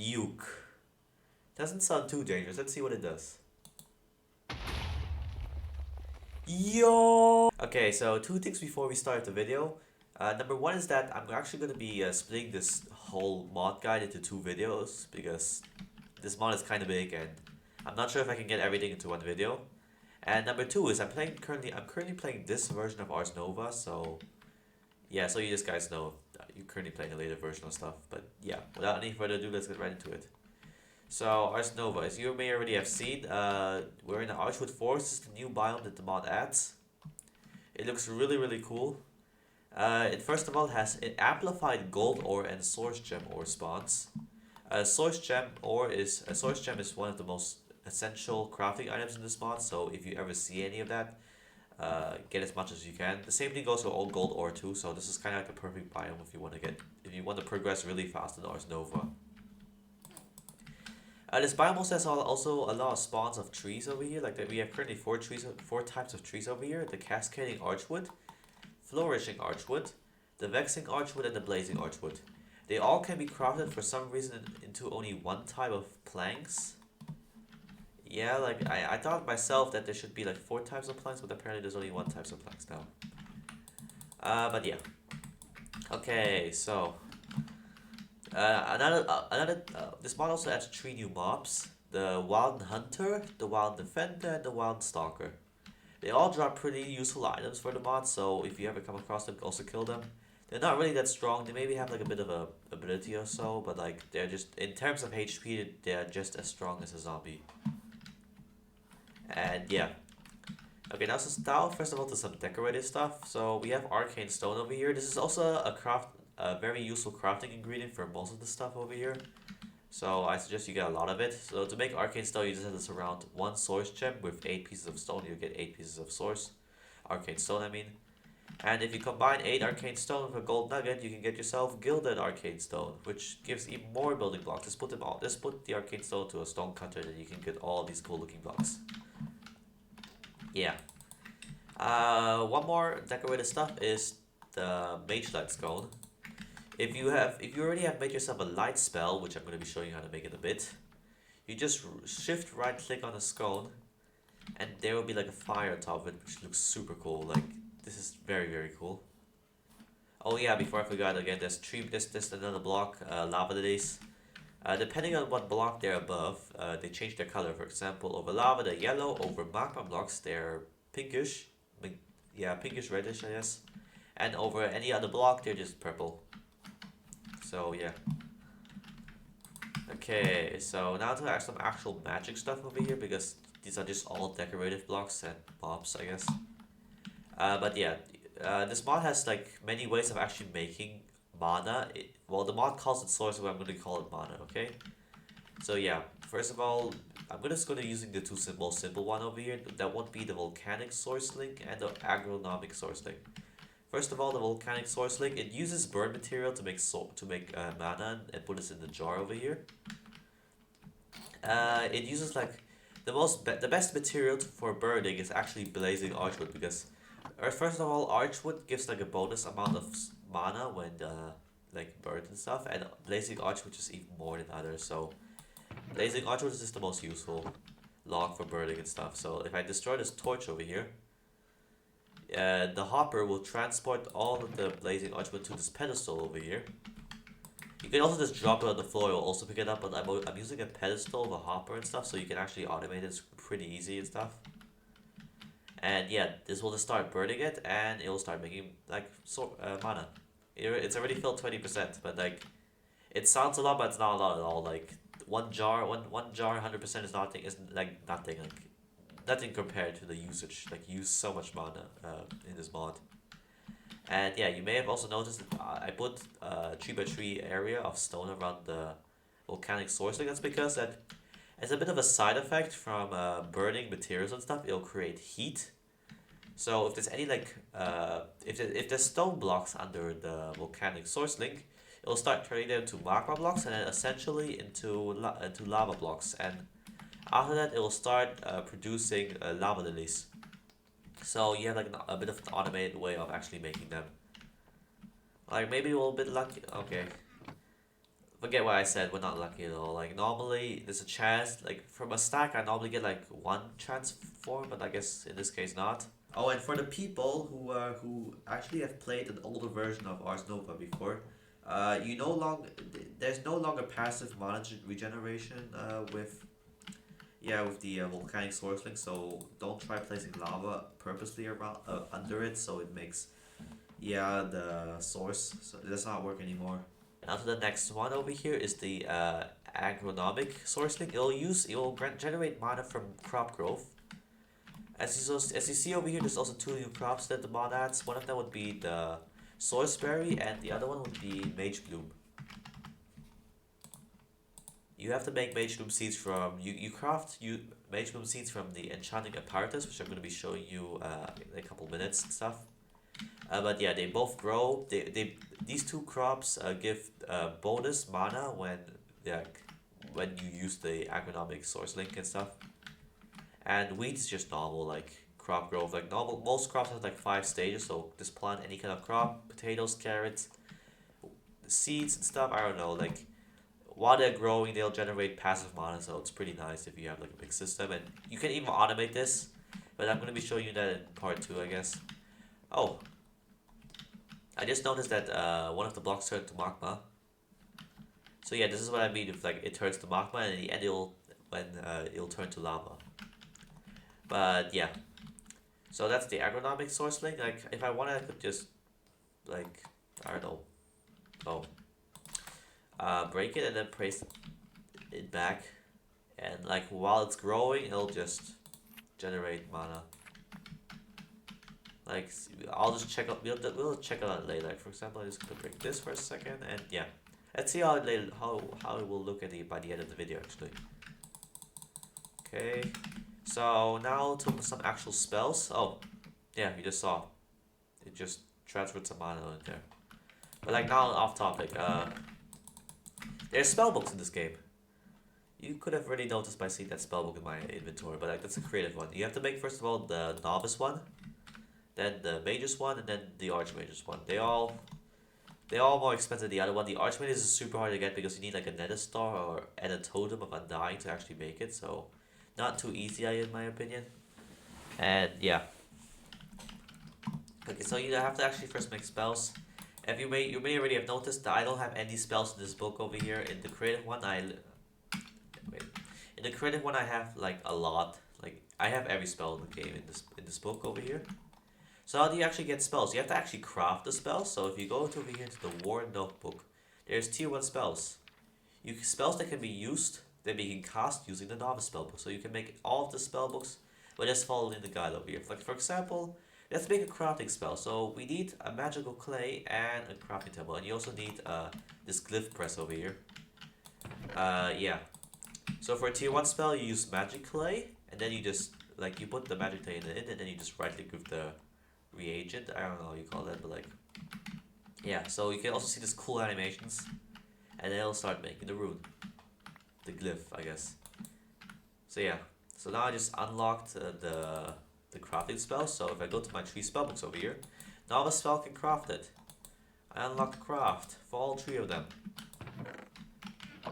Uke. Doesn't sound too dangerous. Let's see what it does. Yo! Okay, so two things before we start the video. Number one is that I'm actually going to be splitting this whole mod guide into two videos because this mod is kind of big and I'm not sure if I can get everything into one video. And number two is I'm currently playing this version of Ars Nova, so yeah, so you just guys know you're currently playing a later version of stuff. But yeah, without any further ado, let's get right into it. So Ars Nova, as you may already have seen, we're in the Archwood Forest. This is the new biome that the mod adds. It looks really cool. It first of all has an amplified gold ore and source gem ore spawns. A source gem is one of the most essential crafting items in this mod. So if you ever see any of that, get as much as you can. The same thing goes for all gold ore too. So this is kind of like a perfect biome if you want to progress really fast in Ars Nova. This biome also has also a lot of spawns of trees over here. Like that, we have currently four types of trees over here: the cascading archwood, flourishing archwood, the vexing archwood, and the blazing archwood. They all can be crafted for some reason into only one type of planks. Yeah, like I thought myself that there should be like four types of planks, but apparently there's only one type of planks now. But yeah. Okay, so this mod also adds three new mobs: the Wild Hunter, the Wild Defender, and the Wild Stalker. They all drop pretty useful items for the mod, so if you ever come across them, also kill them. They're not really that strong. They maybe have like a bit of a ability or so, but like they're just in terms of HP, they're just as strong as a zombie. And yeah. Okay, now first of all to some decorative stuff. So we have arcane stone over here. This is also a very useful crafting ingredient for most of the stuff over here. So I suggest you get a lot of it. So to make arcane stone, you just have to surround one source gem with 8 pieces of stone. You get 8 pieces of arcane stone I mean. And if you combine 8 arcane stone with a gold nugget, you can get yourself gilded arcane stone, which gives even more building blocks. Just put the arcane stone to a stone cutter, and you can get all these cool looking blocks. Yeah. One more decorative stuff is the mage light scone. If you already have made yourself a light spell, which I'm going to be showing you how to make in a bit, you just shift right click on the scone, and there will be like a fire on top of it, which looks super cool. Like this is very cool. Oh yeah, before I forgot again, there's another block, lava lilies. Depending on what block they're above, they change their color. For example, over lava they're yellow, over magma blocks they're pinkish, yeah, pinkish reddish I guess, and over any other block they're just purple. So yeah. Okay, so now to add some actual magic stuff over here because these are just all decorative blocks and mobs, I guess. But yeah, this mod has like many ways of actually making mana. Well, the mod calls it source, but I'm going to call it mana. Okay. So yeah, first of all, I'm just going to using the most simple one over here. That would be the volcanic source link and the agronomic source link. First of all, the volcanic source link, it uses burn material to make mana and put it in the jar over here. It uses like the best material for burning is actually blazing archwood because first of all, archwood gives like a bonus amount of mana when like burned and stuff, and blazing archwood is even more than others. So blazing archwood is just the most useful log for burning and stuff. So if I destroy this torch over here, the hopper will transport all of the blazing archwood to this pedestal over here. You can also just drop it on the floor, it'll also pick it up, but I'm using a pedestal of a hopper and stuff, so you can actually automate it pretty easy and stuff. And yeah, this will just start burning it, and it will start making like mana. It's already filled 20%, but like it sounds a lot, but it's not a lot at all. Like one jar, 100% is nothing. Is like nothing. Like nothing compared to the usage. Like you use so much mana in this mod. And yeah, you may have also noticed that I put a 3x3 area of stone around the volcanic source. Like that's because that as a bit of a side effect from burning materials and stuff, it'll create heat. So if there's any like if there's stone blocks under the volcanic source link, it'll start turning them to magma blocks and then essentially into lava blocks. And after that, it will start producing lava lilies. So you have like a bit of an automated way of actually making them. Like maybe a little bit lucky. Okay. Forget what I said, we're not lucky at all. Like normally there's a chance, like from a stack I normally get like one transform, but I guess in this case not. Oh, and for the people who actually have played an older version of Ars Nova before, you no longer there's no longer passive mana regeneration with with the volcanic source link. So don't try placing lava purposely around under it, so it makes the source. So it does not work anymore. Now to the next one over here is the agronomic source link. It will generate mana from crop growth. As you see over here, there's also two new crops that the mod adds. One of them would be the Sourceberry, and the other one would be Mage Bloom. You have to make Mage Bloom seeds from you craft Mage Bloom seeds from the Enchanting apparatus, which I'm going to be showing you in a couple minutes and stuff. But yeah, they both grow. These two crops give bonus mana when you use the agronomic source link and stuff. And wheat is just normal, like crop growth. Like normal, most crops have like 5 stages. So just plant any kind of crop: potatoes, carrots, seeds and stuff. I don't know. Like while they're growing, they'll generate passive mana. So it's pretty nice if you have like a big system, and you can even automate this. But I'm gonna be showing you that in part 2, I guess. Oh, I just noticed that one of the blocks turned to magma. So yeah, this is what I mean if like it turns to magma, and in the end it'll turn to lava. But yeah, so that's the agronomic source link. Like if I wanted, I could just like I don't know, break it and then place it back, and like while it's growing, it'll just generate mana. Like I'll just check out. We'll check it out later. Like for example, I'm just gonna break this for a second, and yeah, let's see how it will look by the end of the video actually. Okay. So now to some actual spells. Oh, yeah, you just saw. It just transferred some mana in there. But like now off topic, there's spellbooks in this game. You could have already noticed by seeing that spellbook in my inventory, but like that's a creative one. You have to make first of all the novice one, then the magus one, and then the archmagus one. They're all more expensive than the other one. The archmagus is super hard to get because you need like a nether star and a totem of undying to actually make it. So not too easy in my opinion. And yeah. Okay, so you have to actually first make spells. If you may already have noticed that I don't have any spells in this book over here. In the creative one in the creative one I have like a lot. Like I have every spell in the game in this book over here. So how do you actually get spells? You have to actually craft the spells. So if you go over here to the War Notebook, there's tier 1 spells. Spells that can be used, that you can cast using the novice spellbook. So you can make all of the spellbooks, but just following the guide over here. Like for example, let's make a crafting spell. So we need a magical clay and a crafting table, and you also need this glyph press over here. Yeah. So for a tier 1 spell, you use magic clay, and then you just like you put the magic clay in it, and then you just right click with the reagent. I don't know how you call that, but like yeah. So you can also see these cool animations, and then it'll start making the rune, the glyph, I guess. So yeah. So now I just unlocked the crafting spell. So if I go to my 3 spellbooks over here, novice spell can craft it. I unlocked craft for all 3 of them.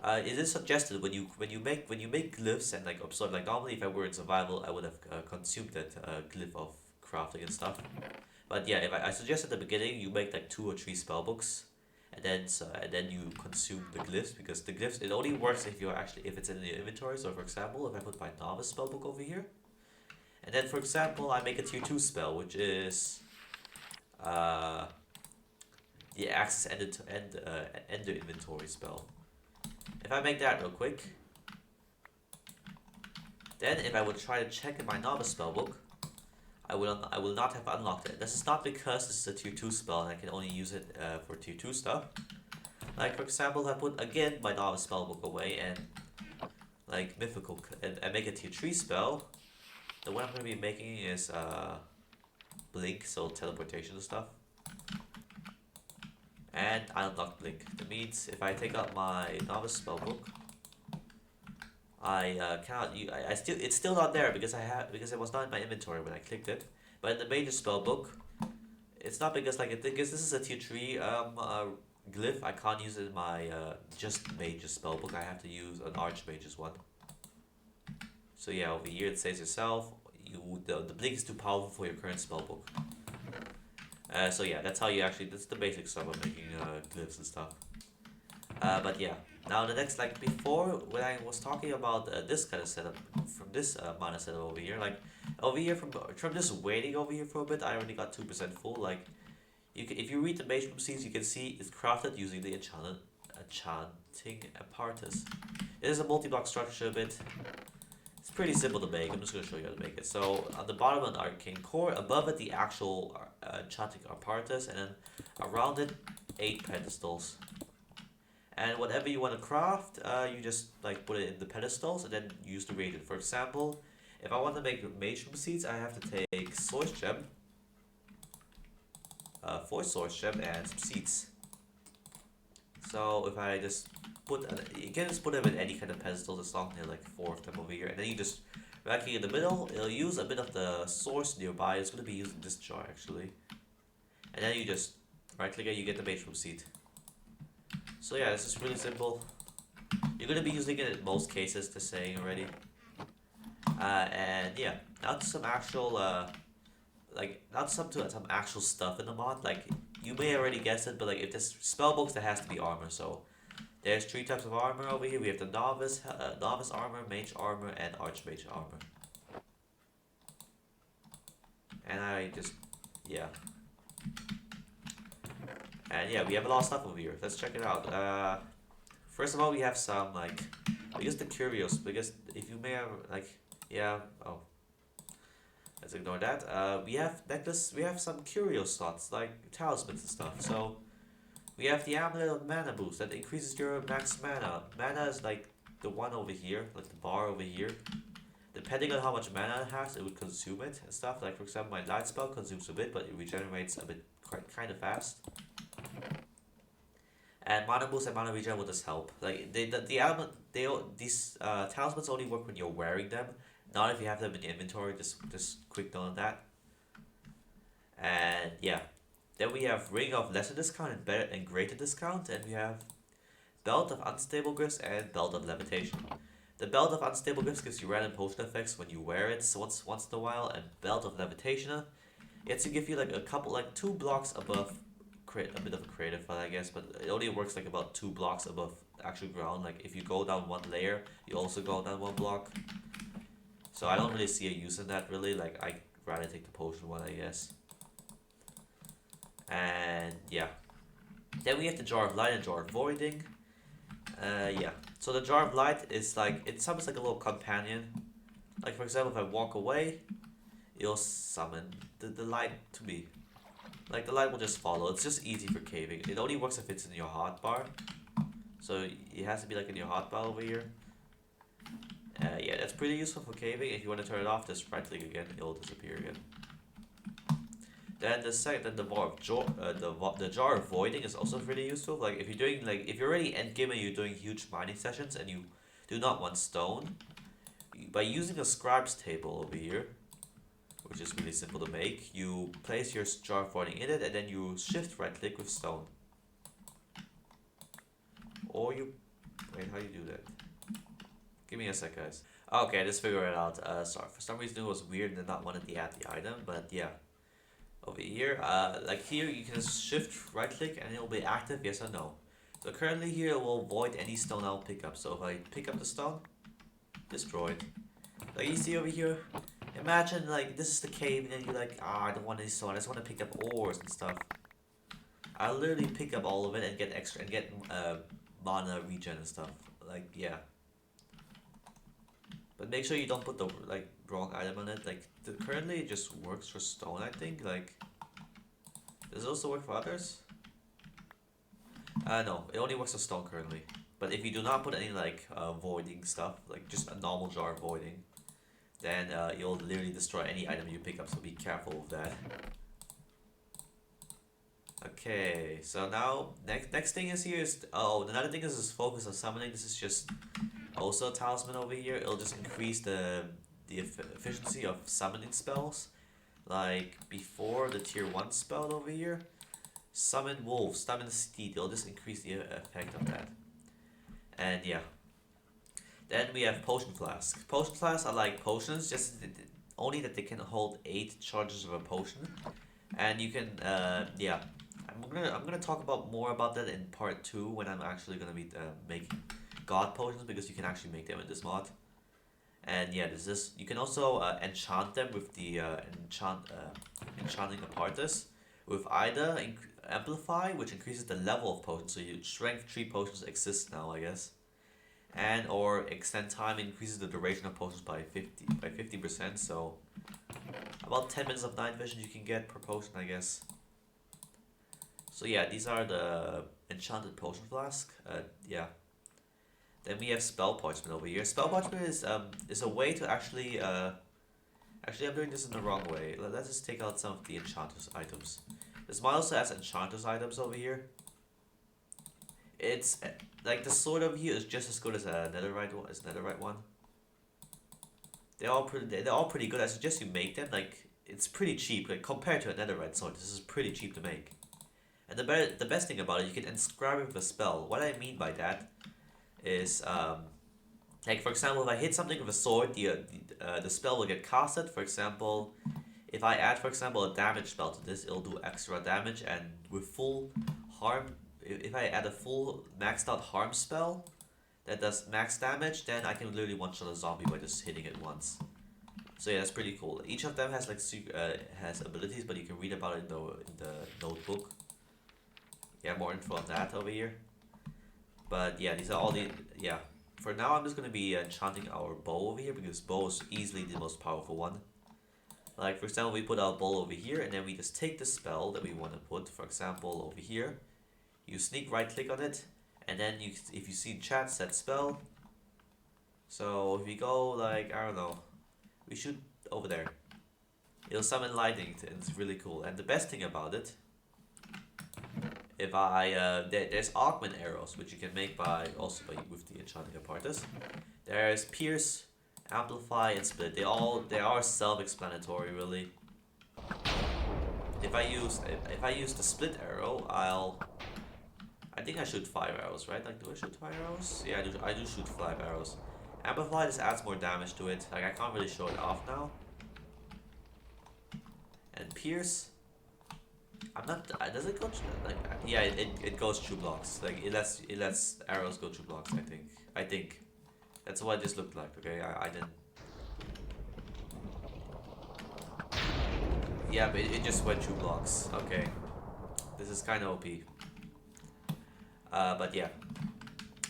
It is suggested when you make glyphs and like absorb, like normally if I were in survival I would have consumed that glyph of crafting and stuff. But yeah, if I suggest at the beginning you make like 2 or 3 spellbooks, and then you consume the glyphs, because the glyphs, it only works if it's in the inventory. So for example, if I put my novice spellbook over here, and then for example I make a tier 2 spell, which is the access end the inventory spell. If I make that real quick, then if I would try to check in my novice spellbook, I will not have unlocked it. This is not because this is a tier 2 spell and I can only use it for tier 2 stuff. Like for example, I put again my novice spellbook away and like mythical and make a tier 3 spell. The one I'm going to be making is blink, so teleportation and stuff. And I unlocked blink. That means if I take out my novice spellbook, I cannot. It's still not there because it was not in my inventory when I clicked it. But in the major spellbook, it's not because because this is a tier 3 glyph, I can't use it in my just mage's spellbook. I have to use an archmage's one. So yeah, over here it says yourself. The blink is too powerful for your current spellbook. So yeah, that's how you actually. That's the basic stuff of making glyphs and stuff. But yeah, now the next, like before when I was talking about this kind of setup from this mana setup over here, like over here from just waiting over here for a bit, I already got 2% full. Like if you read the mage seeds, you can see it's crafted using the enchanting apparatus. It is a multi-block structure a bit. It's pretty simple to make. I'm just gonna show you how to make it. So on the bottom of the arcane core, above it the actual enchanting apparatus, and then around it 8 pedestals. And whatever you want to craft, you just like put it in the pedestals and then use the reagent. For example, if I want to make mage seeds, I have to take source gem, 4 source gem, and some seeds. So if I just you can just put them in any kind of pedestals as long as there are like 4 of them over here, and then you just racking in the middle. It'll use a bit of the source nearby. It's gonna be using this jar actually, and then you just right click it, you get the mage seed. So yeah, this is really simple. You're gonna be using it in most cases, just saying already. And yeah, now to some actual not some actual stuff in the mod. Like you may already guess it, but like if there's spellbooks, there has to be armor. So there's 3 types of armor over here. We have the novice armor, mage armor, and archmage armor. And yeah. And yeah, we have a lot of stuff over here. Let's check it out. First of all, we have some like, I guess the curios. Because if you may have like, yeah, oh, let's ignore that. We have necklace. We have some curio slots like talismans and stuff. So we have the amulet of mana boost that increases your max mana. Mana is like the one over here, like the bar over here. Depending on how much mana it has, it would consume it and stuff. Like for example, my light spell consumes a bit, but it regenerates a bit kind of fast. And mana boost and mana regen will just help. Like these talismans only work when you're wearing them, not if you have them in your inventory. Just quick note on that. And yeah, then we have ring of lesser discount and better and greater discount, and we have belt of unstable gifts and belt of levitation. The belt of unstable gifts gives you random potion effects when you wear it once in a while, and belt of levitation, it's to give you like a couple, like 2 blocks above a bit of a creative fun, I guess, but it only works like about 2 blocks above the actual ground. Like if you go down 1 layer, you also go down 1 block. So I don't really see a use in that really. Like I rather take the potion one, I guess. And yeah, then we have the jar of light and jar of voiding. Yeah. So the jar of light is like, it summons like a little companion. Like for example, if I walk away, it'll summon the light to me. Like the light will just follow. It's just easy for caving. It only works if it's in your hotbar. So it has to be like in your hotbar over here. Yeah, that's pretty useful for caving. If you want to turn it off, just right click again, it'll disappear again. Then the jar of voiding is also pretty useful. Like if you're doing if you're already endgame and you're doing huge mining sessions and you do not want stone, by using a scribe's table over here, which is really simple to make, you place your jar of voiding in it and then you shift right click with stone. Or you wait, how do you do that? Give me a sec, guys. Okay, let's figure it out. Sorry, for some reason it was weird and did not want to add the item, but yeah. Over here, like here you can shift right click and it will be active, yes or no. So currently here it will void any stone I'll pick up. So if I pick up the stone, destroyed. Like you see over here, imagine like this is the cave and then you're like, I don't want any stone, I just want to pick up ores and stuff. I'll literally pick up all of it and get extra and get mana regen and stuff. Like yeah. But make sure you don't put the wrong item on it. Like currently it just works for stone, I think. Like does it also work for others? No, it only works for stone currently. But if you do not put any voiding stuff, like just a normal jar of voiding, then you'll literally destroy any item you pick up, so be careful with that. Okay, so now next thing is here is another thing is focus on summoning. This is just also a talisman over here. It'll just increase the efficiency of summoning spells, like before the tier 1 spell over here. Summon wolves, summon steed. It'll just increase the effect of that. And yeah. Then we have potion flask. Potion flasks are like potions, just only that they can hold 8 charges of a potion. And you can yeah. I'm gonna talk about more about that in part 2 when I'm actually gonna be making god potions, because you can actually make them in this mod. And yeah, this you can also enchant them with the enchanting apparatus with either amplify, which increases the level of potions, so your strength 3 potions exist now, I guess, and or extend time, increases the duration of potions by 50%, so about 10 minutes of night vision you can get per potion, I guess. So yeah, these are the enchanted potion flask. Yeah. Then we have spell parchment over here. Spell parchment is a way to actually actually I'm doing this in the wrong way. Let's just take out some of the enchanters items. This mod also has enchanters items over here. It's like the sword over here is just as good as a netherite one. They're all pretty good. I suggest you make them. Like, it's pretty cheap. Like, compared to a netherite sword, this is pretty cheap to make. And the best thing about it, you can inscribe it with a spell. What I mean by that is like, for example, if I hit something with a sword, the spell will get casted. For example, if I add, for example, a damage spell to this, it'll do extra damage, and with full harm, if I add a full maxed out harm spell that does max damage, then I can literally one-shot a zombie by just hitting it once. So yeah, that's pretty cool. Each of them has like has abilities, but you can read about it in the notebook. Yeah, more info on that over here. But yeah, these are all the yeah. For now, I'm just gonna be enchanting our bow over here, because bow is easily the most powerful one. Like, for example, we put our bow over here, and then we just take the spell that we want to put. For example, over here, you sneak right click on it, and then if you see chat, set spell. So if we go like, I don't know, we shoot over there, it'll summon lightning, and it's really cool. And the best thing about it, if there's augment arrows, which you can make with the enchanting apparatus. There's pierce, amplify, and split. They are self-explanatory, really. If I use the split arrow, I think I shoot 5 arrows, right? Like, do I shoot 5 arrows? Yeah, I do shoot 5 arrows. Amplify just adds more damage to it. Like, I can't really show it off now. And pierce, I'm not. Does it go like? Yeah, it goes through blocks. Like, it lets arrows go through blocks. I think that's what it just looked like. Okay, I didn't. Yeah, but it just went through blocks. Okay, this is kind of OP. But yeah,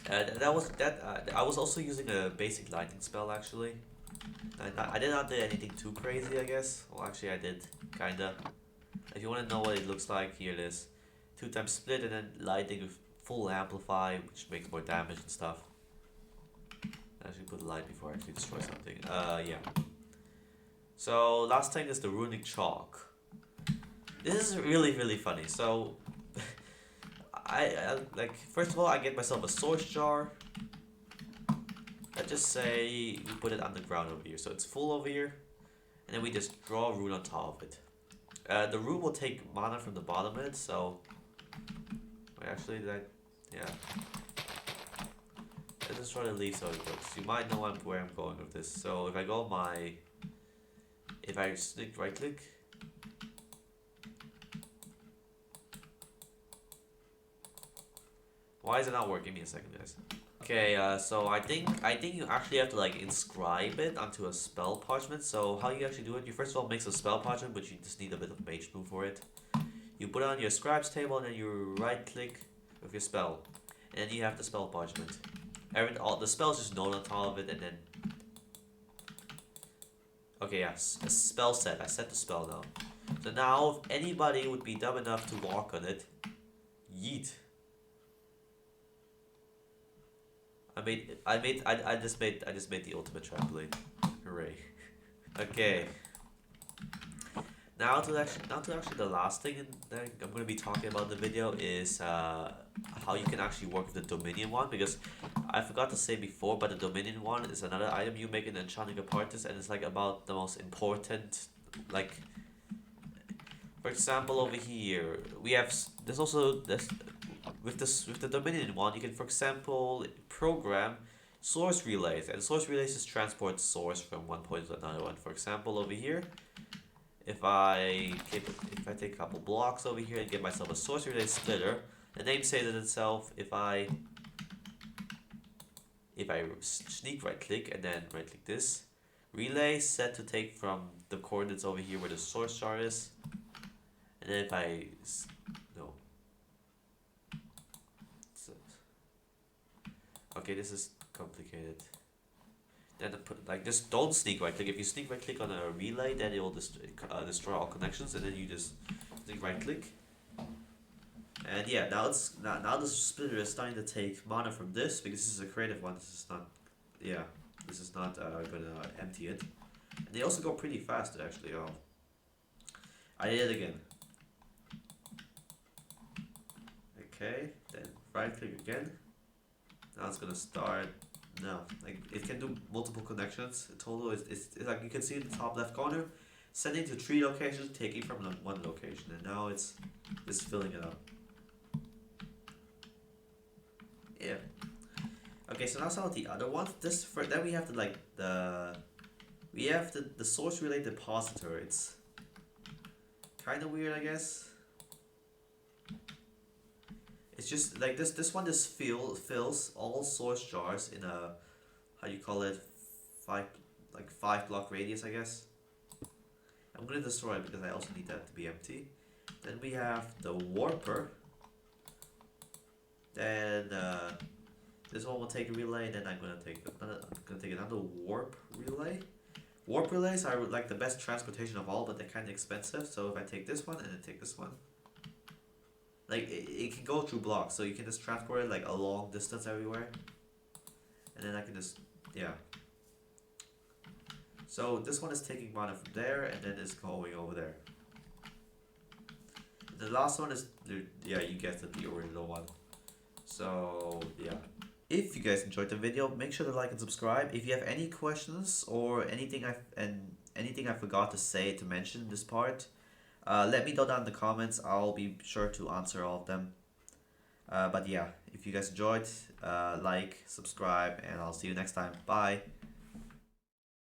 that was that. I was also using a basic lightning spell actually. I did not do anything too crazy, I guess. Well, actually, I did kinda. If you want to know what it looks like, here it is. 2 times split and then lightning with full amplify, which makes more damage and stuff. I should put light before I actually destroy something. Yeah. So last thing is the Runic chalk. This is really funny. So I like, first of all, I get myself a source jar. Let's just say we put it underground over here, so it's full over here, and then we just draw a rune on top of it. The rune will take mana from the bottom of it, so actually yeah. Let's just try to leave so it goes. You might know where I'm going with this. So if I go if I right click. Why is it not working? Give me a second, guys. Okay, so I think you actually have to like inscribe it onto a spell parchment. So how you actually do it? You first of all make a spell parchment, but you just need a bit of mage brew for it. You put it on your scribes table, and then you right click with your spell, and then you have the spell parchment. All the spells just note on top of it, and then okay, yes, a spell set. I set the spell now. So now, if anybody would be dumb enough to walk on it, yeet. I just made the ultimate trampoline. Hooray. Okay. Now to actually the last thing that I'm gonna be talking about in the video is how you can actually work with the Dominion one, because I forgot to say before, but the Dominion one is another item you make in Enchanting apparatus, and it's like about the most important, like, For example, over here we have there's also this with the Dominion one. You can, for example, program source relays, and source relays just transport source from one point to another one. For example, over here, if I take a couple blocks over here and get myself a source relay splitter, the name says it itself. If I sneak right click and then right click this, relay set to take from the coordinates over here where the source jar is, and then if I no, so, okay, this is complicated. Then like just don't sneak right click. If you sneak right click on a relay, then it will destroy all connections, and then you just sneak right click. And yeah, now the splitter is starting to take mana from this because this is a creative one. This is not, yeah, this is not gonna empty it. And they also go pretty fast actually. Oh, I did it again. Okay, then right click again. Now it's gonna start. No, like it can do multiple connections. Total it's like you can see in the top left corner, sending to 3 locations, taking from one location, and now it's filling it up. Yeah. Okay, so now some of the other ones. Then we have the source relay depositor. It's kind of weird, I guess. It's just like this one just fills all source jars in a, how you call it, 5 block radius, I guess. I'm gonna destroy it because I also need that to be empty. Then we have the warper. Then this one will take a relay, and then I'm gonna take another warp relay. Warp relays are like the best transportation of all, but they're kind of expensive. So if I take this one and then take this one, like it can go through blocks, so you can just transport it like a long distance everywhere, and then I can just, yeah. So this one is taking mana from there, and then it's going over there. The last one is yeah, you guessed it, the original one. So yeah. If you guys enjoyed the video, make sure to like and subscribe. If you have any questions or anything I forgot to say to mention this part, let me know down in the comments. I'll be sure to answer all of them. But yeah, if you guys enjoyed, like, subscribe, and I'll see you next time. Bye.